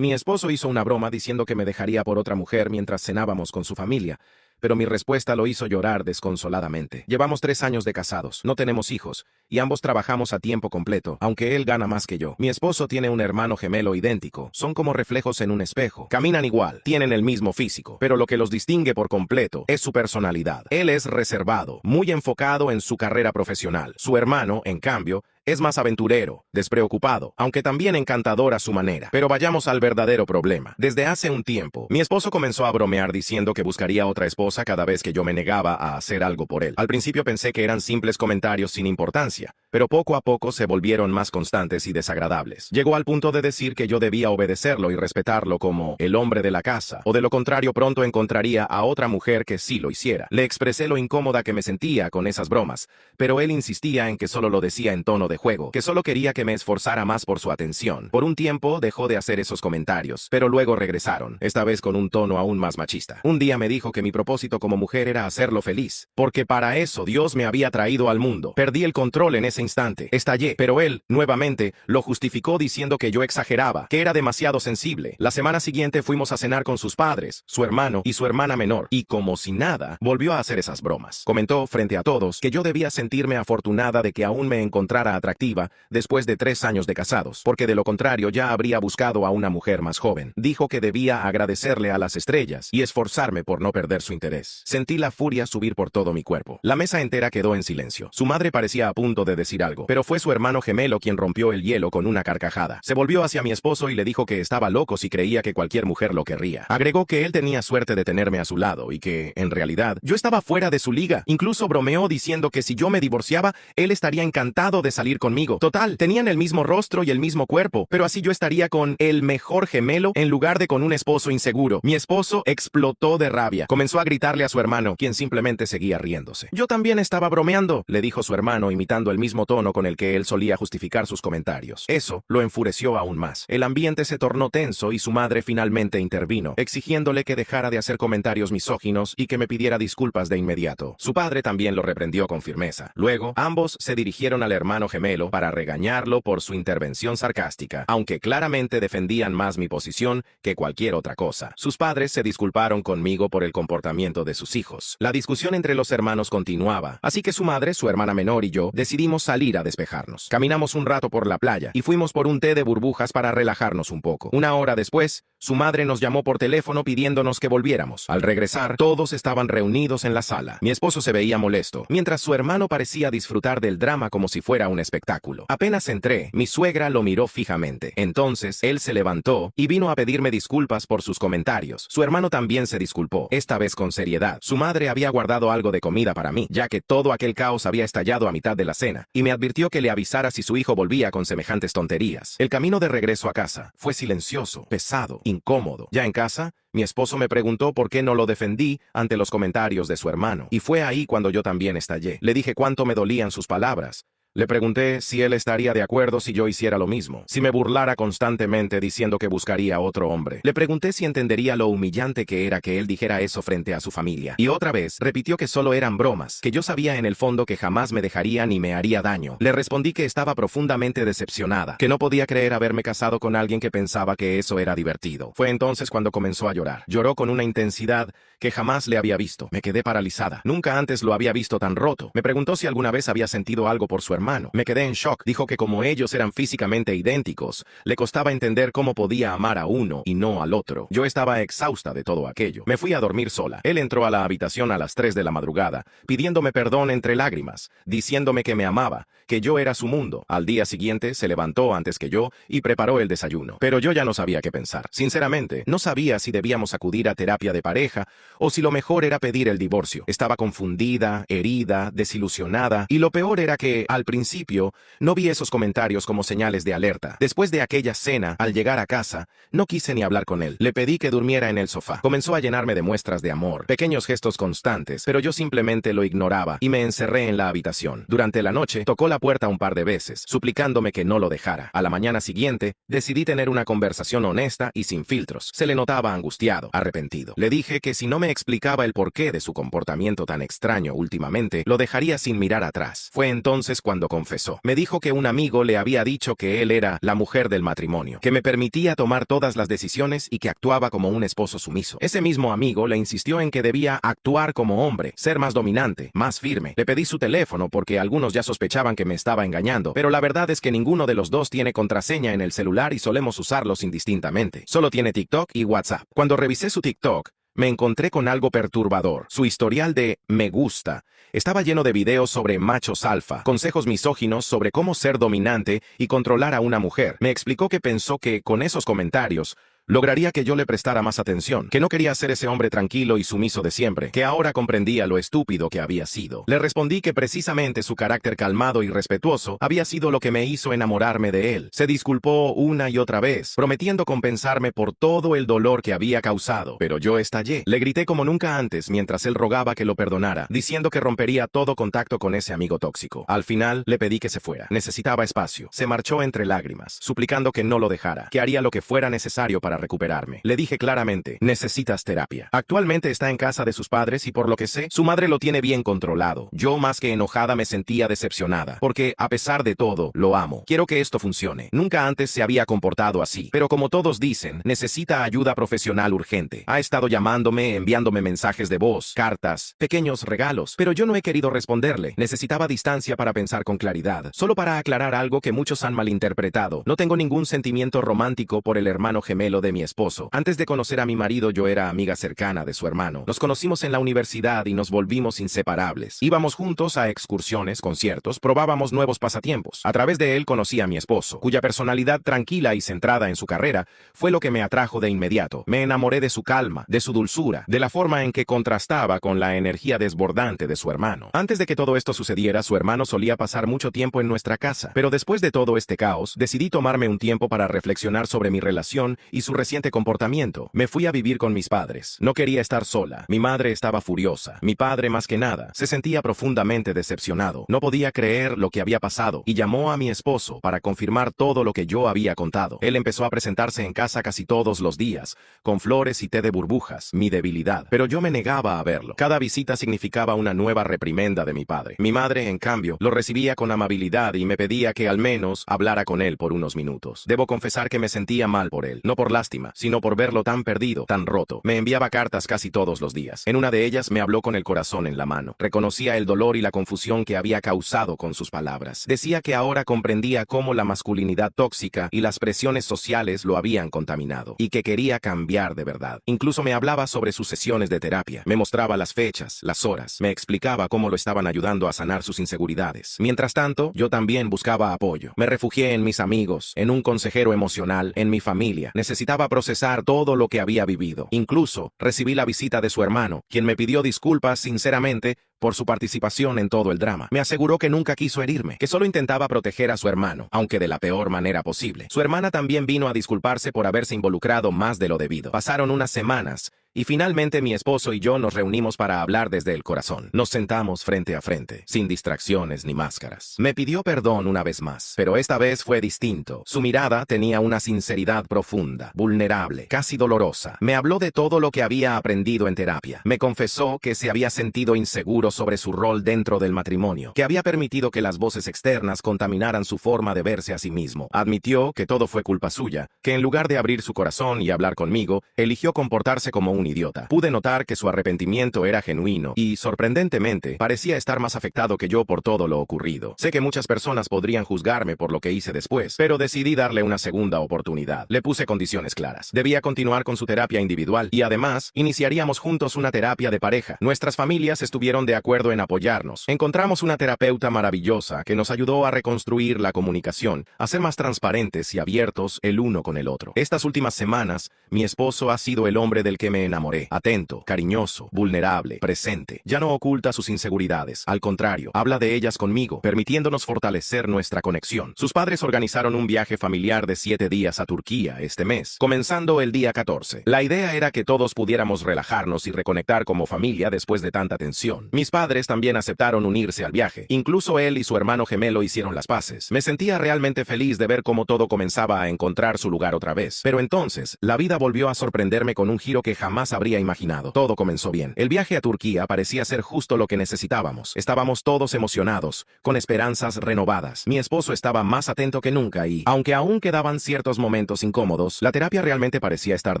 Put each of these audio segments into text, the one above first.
Mi esposo hizo una broma diciendo que me dejaría por otra mujer mientras cenábamos con su familia, pero mi respuesta lo hizo llorar desconsoladamente. Llevamos 3 años de casados, no tenemos hijos, y ambos trabajamos a tiempo completo, aunque él gana más que yo. Mi esposo tiene un hermano gemelo idéntico, son como reflejos en un espejo. Caminan igual, tienen el mismo físico, pero lo que los distingue por completo es su personalidad. Él es reservado, muy enfocado en su carrera profesional. Su hermano, en cambio, es más aventurero, despreocupado, aunque también encantador a su manera. Pero vayamos al verdadero problema. Desde hace un tiempo, mi esposo comenzó a bromear diciendo que buscaría otra esposa cada vez que yo me negaba a hacer algo por él. Al principio pensé que eran simples comentarios sin importancia, pero poco a poco se volvieron más constantes y desagradables. Llegó al punto de decir que yo debía obedecerlo y respetarlo como el hombre de la casa, o de lo contrario pronto encontraría a otra mujer que sí lo hiciera. Le expresé lo incómoda que me sentía con esas bromas, pero él insistía en que solo lo decía en tono de juego, que solo quería que me esforzara más por su atención. Por un tiempo dejó de hacer esos comentarios, pero luego regresaron, esta vez con un tono aún más machista. Un día me dijo que mi propósito como mujer era hacerlo feliz, porque para eso Dios me había traído al mundo. Perdí el control en ese instante, estallé, pero él, nuevamente, lo justificó diciendo que yo exageraba, que era demasiado sensible. La semana siguiente fuimos a cenar con sus padres, su hermano y su hermana menor, y como si nada, volvió a hacer esas bromas. Comentó frente a todos que yo debía sentirme afortunada de que aún me encontrara atractiva después de 3 años de casados, porque de lo contrario ya habría buscado a una mujer más joven. Dijo que debía agradecerle a las estrellas y esforzarme por no perder su interés. Sentí la furia subir por todo mi cuerpo. La mesa entera quedó en silencio. Su madre parecía a punto de decir algo, pero fue su hermano gemelo quien rompió el hielo con una carcajada. Se volvió hacia mi esposo y le dijo que estaba loco si creía que cualquier mujer lo querría. Agregó que él tenía suerte de tenerme a su lado y que, en realidad, yo estaba fuera de su liga. Incluso bromeó diciendo que si yo me divorciaba, él estaría encantado de salir conmigo. Total, tenían el mismo rostro y el mismo cuerpo, pero así yo estaría con el mejor gemelo en lugar de con un esposo inseguro. Mi esposo explotó de rabia. Comenzó a gritarle a su hermano, quien simplemente seguía riéndose. Yo también estaba bromeando, le dijo su hermano, imitando el mismo tono con el que él solía justificar sus comentarios. Eso lo enfureció aún más. El ambiente se tornó tenso y su madre finalmente intervino, exigiéndole que dejara de hacer comentarios misóginos y que me pidiera disculpas de inmediato. Su padre también lo reprendió con firmeza. Luego, ambos se dirigieron al hermano gemelo para regañarlo por su intervención sarcástica, aunque claramente defendían más mi posición que cualquier otra cosa. Sus padres se disculparon conmigo por el comportamiento de sus hijos. La discusión entre los hermanos continuaba, así que su madre, su hermana menor y yo decidimos salir a despejarnos. Caminamos un rato por la playa y fuimos por un té de burbujas para relajarnos un poco. Una hora después, su madre nos llamó por teléfono pidiéndonos que volviéramos. Al regresar, todos estaban reunidos en la sala. Mi esposo se veía molesto, mientras su hermano parecía disfrutar del drama como si fuera un espectáculo. Apenas entré, mi suegra lo miró fijamente. Entonces, él se levantó y vino a pedirme disculpas por sus comentarios. Su hermano también se disculpó, esta vez con seriedad. Su madre había guardado algo de comida para mí, ya que todo aquel caos había estallado a mitad de la cena, y me advirtió que le avisara si su hijo volvía con semejantes tonterías. El camino de regreso a casa fue silencioso, pesado, incómodo. Ya en casa, mi esposo me preguntó por qué no lo defendí ante los comentarios de su hermano, y fue ahí cuando yo también estallé. Le dije cuánto me dolían sus palabras. Le pregunté si él estaría de acuerdo si yo hiciera lo mismo, si me burlara constantemente diciendo que buscaría a otro hombre. Le pregunté si entendería lo humillante que era que él dijera eso frente a su familia. Y otra vez, repitió que solo eran bromas, que yo sabía en el fondo que jamás me dejaría ni me haría daño. Le respondí que estaba profundamente decepcionada, que no podía creer haberme casado con alguien que pensaba que eso era divertido. Fue entonces cuando comenzó a llorar. Lloró con una intensidad que jamás le había visto. Me quedé paralizada. Nunca antes lo había visto tan roto. Me preguntó si alguna vez había sentido algo por su hermano. Me quedé en shock. Dijo que como ellos eran físicamente idénticos, le costaba entender cómo podía amar a uno y no al otro. Yo estaba exhausta de todo aquello. Me fui a dormir sola. Él entró a la habitación a las 3 de la madrugada, pidiéndome perdón entre lágrimas, diciéndome que me amaba, que yo era su mundo. Al día siguiente se levantó antes que yo y preparó el desayuno. Pero yo ya no sabía qué pensar. Sinceramente, no sabía si debíamos acudir a terapia de pareja o si lo mejor era pedir el divorcio. Estaba confundida, herida, desilusionada, y lo peor era que, al principio, no vi esos comentarios como señales de alerta. Después de aquella cena, al llegar a casa, no quise ni hablar con él. Le pedí que durmiera en el sofá. Comenzó a llenarme de muestras de amor, pequeños gestos constantes, pero yo simplemente lo ignoraba y me encerré en la habitación. Durante la noche, tocó la puerta un par de veces, suplicándome que no lo dejara. A la mañana siguiente, decidí tener una conversación honesta y sin filtros. Se le notaba angustiado, arrepentido. Le dije que si no me explicaba el porqué de su comportamiento tan extraño últimamente, lo dejaría sin mirar atrás. Fue entonces cuando cuando confesó. Me dijo que un amigo le había dicho que él era la mujer del matrimonio, que me permitía tomar todas las decisiones y que actuaba como un esposo sumiso. Ese mismo amigo le insistió en que debía actuar como hombre, ser más dominante, más firme. Le pedí su teléfono porque algunos ya sospechaban que me estaba engañando, pero la verdad es que ninguno de los dos tiene contraseña en el celular y solemos usarlos indistintamente. Solo tiene TikTok y WhatsApp. Cuando revisé su TikTok, me encontré con algo perturbador. Su historial de me gusta estaba lleno de videos sobre machos alfa, consejos misóginos sobre cómo ser dominante y controlar a una mujer. Me explicó que pensó que, con esos comentarios, lograría que yo le prestara más atención, que no quería ser ese hombre tranquilo y sumiso de siempre, que ahora comprendía lo estúpido que había sido. Le respondí que precisamente su carácter calmado y respetuoso había sido lo que me hizo enamorarme de él. Se disculpó una y otra vez, prometiendo compensarme por todo el dolor que había causado, pero yo estallé. Le grité como nunca antes mientras él rogaba que lo perdonara, diciendo que rompería todo contacto con ese amigo tóxico. Al final, le pedí que se fuera. Necesitaba espacio. Se marchó entre lágrimas, suplicando que no lo dejara, que haría lo que fuera necesario para recuperarme. Le dije claramente, necesitas terapia. Actualmente está en casa de sus padres y por lo que sé, su madre lo tiene bien controlado. Yo más que enojada me sentía decepcionada, porque a pesar de todo, lo amo. Quiero que esto funcione. Nunca antes se había comportado así, pero como todos dicen, necesita ayuda profesional urgente. Ha estado llamándome, enviándome mensajes de voz, cartas, pequeños regalos, pero yo no he querido responderle. Necesitaba distancia para pensar con claridad. Solo para aclarar algo que muchos han malinterpretado, no tengo ningún sentimiento romántico por el hermano gemelo de mi esposo. Antes de conocer a mi marido, yo era amiga cercana de su hermano. Nos conocimos en la universidad y nos volvimos inseparables. Íbamos juntos a excursiones, conciertos, probábamos nuevos pasatiempos. A través de él conocí a mi esposo, cuya personalidad tranquila y centrada en su carrera fue lo que me atrajo de inmediato. Me enamoré de su calma, de su dulzura, de la forma en que contrastaba con la energía desbordante de su hermano. Antes de que todo esto sucediera, su hermano solía pasar mucho tiempo en nuestra casa. Pero después de todo este caos, decidí tomarme un tiempo para reflexionar sobre mi relación y su reciente comportamiento. Me fui a vivir con mis padres. No quería estar sola. Mi madre estaba furiosa. Mi padre, más que nada, se sentía profundamente decepcionado. No podía creer lo que había pasado y llamó a mi esposo para confirmar todo lo que yo había contado. Él empezó a presentarse en casa casi todos los días, con flores y té de burbujas, mi debilidad. Pero yo me negaba a verlo. Cada visita significaba una nueva reprimenda de mi padre. Mi madre, en cambio, lo recibía con amabilidad y me pedía que al menos hablara con él por unos minutos. Debo confesar que me sentía mal por él, no por lástima, sino por verlo tan perdido, tan roto. Me enviaba cartas casi todos los días. En una de ellas me habló con el corazón en la mano. Reconocía el dolor y la confusión que había causado con sus palabras. Decía que ahora comprendía cómo la masculinidad tóxica y las presiones sociales lo habían contaminado, y que quería cambiar de verdad. Incluso me hablaba sobre sus sesiones de terapia. Me mostraba las fechas, las horas. Me explicaba cómo lo estaban ayudando a sanar sus inseguridades. Mientras tanto, yo también buscaba apoyo. Me refugié en mis amigos, en un consejero emocional, en mi familia. Necesitaba procesar todo lo que había vivido. Incluso recibí la visita de su hermano, quien me pidió disculpas sinceramente por su participación en todo el drama. Me aseguró que nunca quiso herirme, que solo intentaba proteger a su hermano, aunque de la peor manera posible. Su hermana también vino a disculparse por haberse involucrado más de lo debido. Pasaron unas semanas y finalmente mi esposo y yo nos reunimos para hablar desde el corazón. Nos sentamos frente a frente, sin distracciones ni máscaras. Me pidió perdón una vez más, pero esta vez fue distinto. Su mirada tenía una sinceridad profunda, vulnerable, casi dolorosa. Me habló de todo lo que había aprendido en terapia. Me confesó que se había sentido inseguro sobre su rol dentro del matrimonio, que había permitido que las voces externas contaminaran su forma de verse a sí mismo. Admitió que todo fue culpa suya, que en lugar de abrir su corazón y hablar conmigo, eligió comportarse como un idiota. Pude notar que su arrepentimiento era genuino y, sorprendentemente, parecía estar más afectado que yo por todo lo ocurrido. Sé que muchas personas podrían juzgarme por lo que hice después, pero decidí darle una segunda oportunidad. Le puse condiciones claras. Debía continuar con su terapia individual y, además, iniciaríamos juntos una terapia de pareja. Nuestras familias estuvieron de acuerdo en apoyarnos. Encontramos una terapeuta maravillosa que nos ayudó a reconstruir la comunicación, a ser más transparentes y abiertos el uno con el otro. Estas últimas semanas, mi esposo ha sido el hombre del que me enamoré. Atento, cariñoso, vulnerable, presente. Ya no oculta sus inseguridades. Al contrario, habla de ellas conmigo, permitiéndonos fortalecer nuestra conexión. Sus padres organizaron un viaje familiar de 7 días a Turquía este mes, comenzando el día 14. La idea era que todos pudiéramos relajarnos y reconectar como familia después de tanta tensión. Mis Mis padres también aceptaron unirse al viaje. Incluso él y su hermano gemelo hicieron las paces. Me sentía realmente feliz de ver cómo todo comenzaba a encontrar su lugar otra vez. Pero entonces, la vida volvió a sorprenderme con un giro que jamás habría imaginado. Todo comenzó bien. El viaje a Turquía parecía ser justo lo que necesitábamos. Estábamos todos emocionados, con esperanzas renovadas. Mi esposo estaba más atento que nunca y, aunque aún quedaban ciertos momentos incómodos, la terapia realmente parecía estar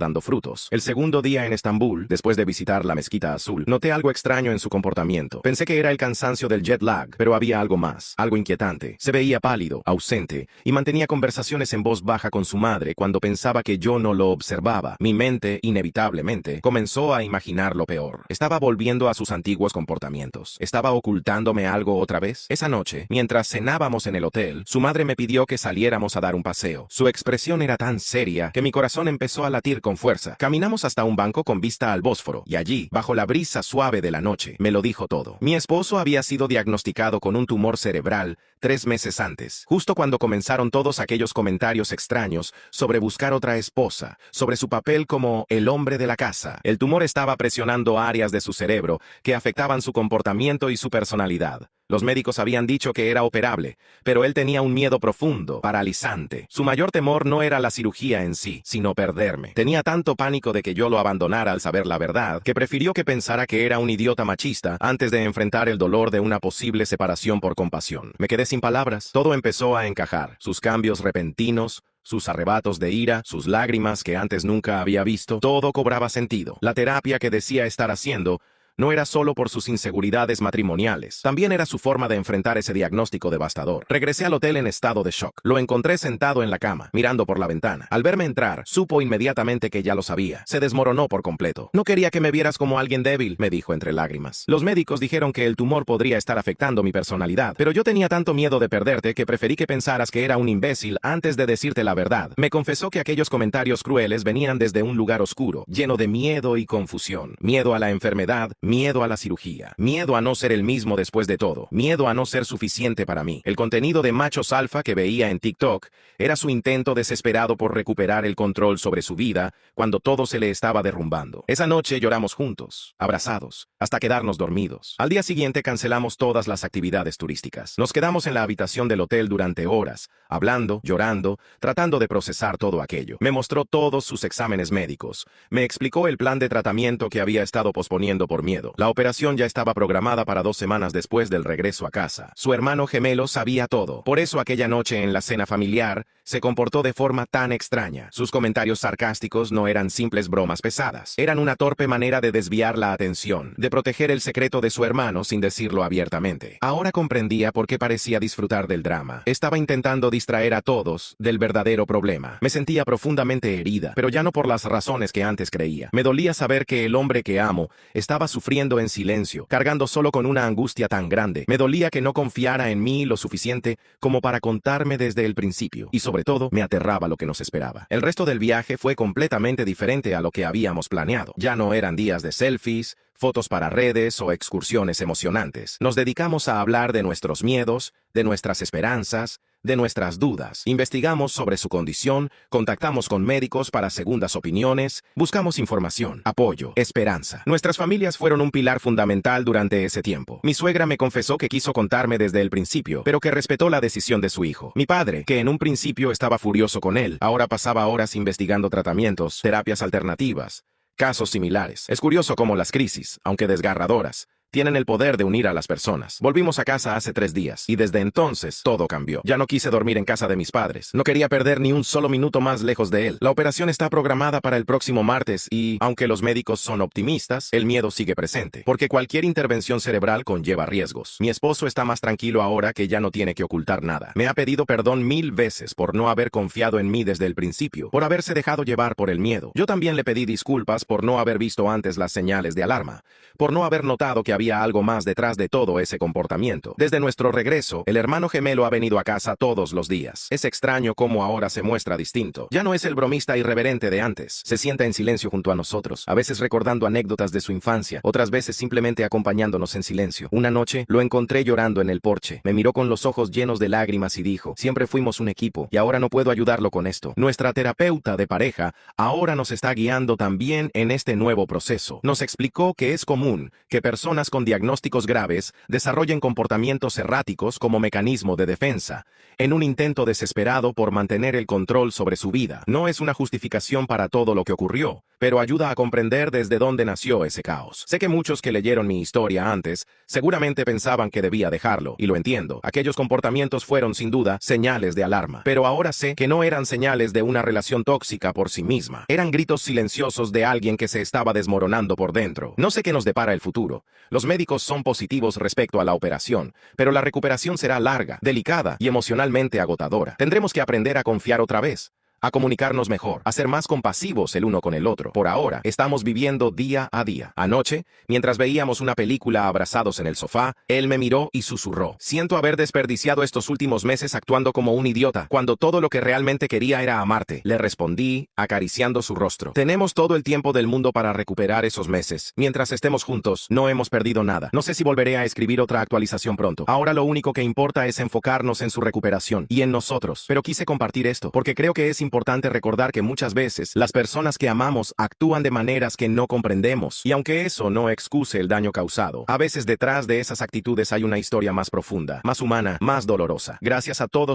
dando frutos. El segundo día en Estambul, después de visitar la Mezquita Azul, noté algo extraño en su comportamiento. Pensé que era el cansancio del jet lag, pero había algo más, algo inquietante. Se veía pálido, ausente, y mantenía conversaciones en voz baja con su madre cuando pensaba que yo no lo observaba. Mi mente, inevitablemente, comenzó a imaginar lo peor. Estaba volviendo a sus antiguos comportamientos. ¿Estaba ocultándome algo otra vez? Esa noche, mientras cenábamos en el hotel, su madre me pidió que saliéramos a dar un paseo. Su expresión era tan seria que mi corazón empezó a latir con fuerza. Caminamos hasta un banco con vista al Bósforo, y allí, bajo la brisa suave de la noche, me lo dijo todo. Mi esposo había sido diagnosticado con un tumor cerebral 3 meses antes, justo cuando comenzaron todos aquellos comentarios extraños sobre buscar otra esposa, sobre su papel como el hombre de la casa. El tumor estaba presionando áreas de su cerebro que afectaban su comportamiento y su personalidad. Los médicos habían dicho que era operable, pero él tenía un miedo profundo, paralizante. Su mayor temor no era la cirugía en sí, sino perderme. Tenía tanto pánico de que yo lo abandonara al saber la verdad, que prefirió que pensara que era un idiota machista antes de enfrentar el dolor de una posible separación por compasión. Me quedé sin palabras. Todo empezó a encajar. Sus cambios repentinos, sus arrebatos de ira, sus lágrimas que antes nunca había visto, todo cobraba sentido. La terapia que decía estar haciendo no era solo por sus inseguridades matrimoniales, también era su forma de enfrentar ese diagnóstico devastador. Regresé al hotel en estado de shock. Lo encontré sentado en la cama, mirando por la ventana. Al verme entrar, supo inmediatamente que ya lo sabía. Se desmoronó por completo. No quería que me vieras como alguien débil, me dijo entre lágrimas. Los médicos dijeron que el tumor podría estar afectando mi personalidad, pero yo tenía tanto miedo de perderte que preferí que pensaras que era un imbécil antes de decirte la verdad. Me confesó que aquellos comentarios crueles venían desde un lugar oscuro, lleno de miedo y confusión. Miedo a la enfermedad, miedo a la cirugía, miedo a no ser el mismo después de todo, miedo a no ser suficiente para mí. El contenido de machos alfa que veía en TikTok era su intento desesperado por recuperar el control sobre su vida cuando todo se le estaba derrumbando. Esa noche lloramos juntos, abrazados, hasta quedarnos dormidos. Al día siguiente cancelamos todas las actividades turísticas. Nos quedamos en la habitación del hotel durante horas, hablando, llorando, tratando de procesar todo aquello. Me mostró todos sus exámenes médicos. Me explicó el plan de tratamiento que había estado posponiendo por miedo. La operación ya estaba programada para 2 semanas después del regreso a casa. Su hermano gemelo sabía todo. Por eso aquella noche en la cena familiar se comportó de forma tan extraña. Sus comentarios sarcásticos no eran simples bromas pesadas. Eran una torpe manera de desviar la atención, de proteger el secreto de su hermano sin decirlo abiertamente. Ahora comprendía por qué parecía disfrutar del drama. Estaba intentando distraer a todos del verdadero problema. Me sentía profundamente herida, pero ya no por las razones que antes creía. Me dolía saber que el hombre que amo estaba sufriendo en silencio, cargando solo con una angustia tan grande. Me dolía que no confiara en mí lo suficiente como para contarme desde el principio. Y sobre todo, me aterraba lo que nos esperaba. El resto del viaje fue completamente diferente a lo que habíamos planeado. Ya no eran días de selfies, fotos para redes o excursiones emocionantes. Nos dedicamos a hablar de nuestros miedos, de nuestras esperanzas, de nuestras dudas. Investigamos sobre su condición, contactamos con médicos para segundas opiniones, buscamos información, apoyo, esperanza. Nuestras familias fueron un pilar fundamental durante ese tiempo. Mi suegra me confesó que quiso contarme desde el principio, pero que respetó la decisión de su hijo. Mi padre, que en un principio estaba furioso con él, ahora pasaba horas investigando tratamientos, terapias alternativas, casos similares. Es curioso cómo las crisis, aunque desgarradoras, tienen el poder de unir a las personas. Volvimos a casa hace 3 días, y desde entonces todo cambió. Ya no quise dormir en casa de mis padres. No quería perder ni un solo minuto más lejos de él. La operación está programada para el próximo martes y, aunque los médicos son optimistas, el miedo sigue presente, porque cualquier intervención cerebral conlleva riesgos. Mi esposo está más tranquilo ahora que ya no tiene que ocultar nada. Me ha pedido perdón 1000 veces por no haber confiado en mí desde el principio, por haberse dejado llevar por el miedo. Yo también le pedí disculpas por no haber visto antes las señales de alarma, por no haber notado que había algo más detrás de todo ese comportamiento. Desde nuestro regreso, el hermano gemelo ha venido a casa todos los días. Es extraño cómo ahora se muestra distinto. Ya no es el bromista irreverente de antes. Se sienta en silencio junto a nosotros, a veces recordando anécdotas de su infancia, otras veces simplemente acompañándonos en silencio. Una noche, lo encontré llorando en el porche. Me miró con los ojos llenos de lágrimas y dijo: siempre fuimos un equipo, y ahora no puedo ayudarlo con esto. Nuestra terapeuta de pareja ahora nos está guiando también en este nuevo proceso. Nos explicó que es común que personas personas con diagnósticos graves desarrollen comportamientos erráticos como mecanismo de defensa, en un intento desesperado por mantener el control sobre su vida. No es una justificación para todo lo que ocurrió, pero ayuda a comprender desde dónde nació ese caos. Sé que muchos que leyeron mi historia antes seguramente pensaban que debía dejarlo, y lo entiendo. Aquellos comportamientos fueron sin duda señales de alarma, pero ahora sé que no eran señales de una relación tóxica por sí misma. Eran gritos silenciosos de alguien que se estaba desmoronando por dentro. No sé qué nos depara el futuro. Los médicos son positivos respecto a la operación, pero la recuperación será larga, delicada y emocionalmente agotadora. Tendremos que aprender a confiar otra vez, a comunicarnos mejor, a ser más compasivos el uno con el otro. Por ahora, estamos viviendo día a día. Anoche, mientras veíamos una película abrazados en el sofá, él me miró y susurró: siento haber desperdiciado estos últimos meses actuando como un idiota, cuando todo lo que realmente quería era amarte. Le respondí, acariciando su rostro. Tenemos todo el tiempo del mundo para recuperar esos meses. Mientras estemos juntos, no hemos perdido nada. No sé si volveré a escribir otra actualización pronto. Ahora lo único que importa es enfocarnos en su recuperación y en nosotros. Pero quise compartir esto, porque creo que es importante recordar que muchas veces las personas que amamos actúan de maneras que no comprendemos, y aunque eso no excuse el daño causado, a veces detrás de esas actitudes hay una historia más profunda, más humana, más dolorosa. Gracias a todos.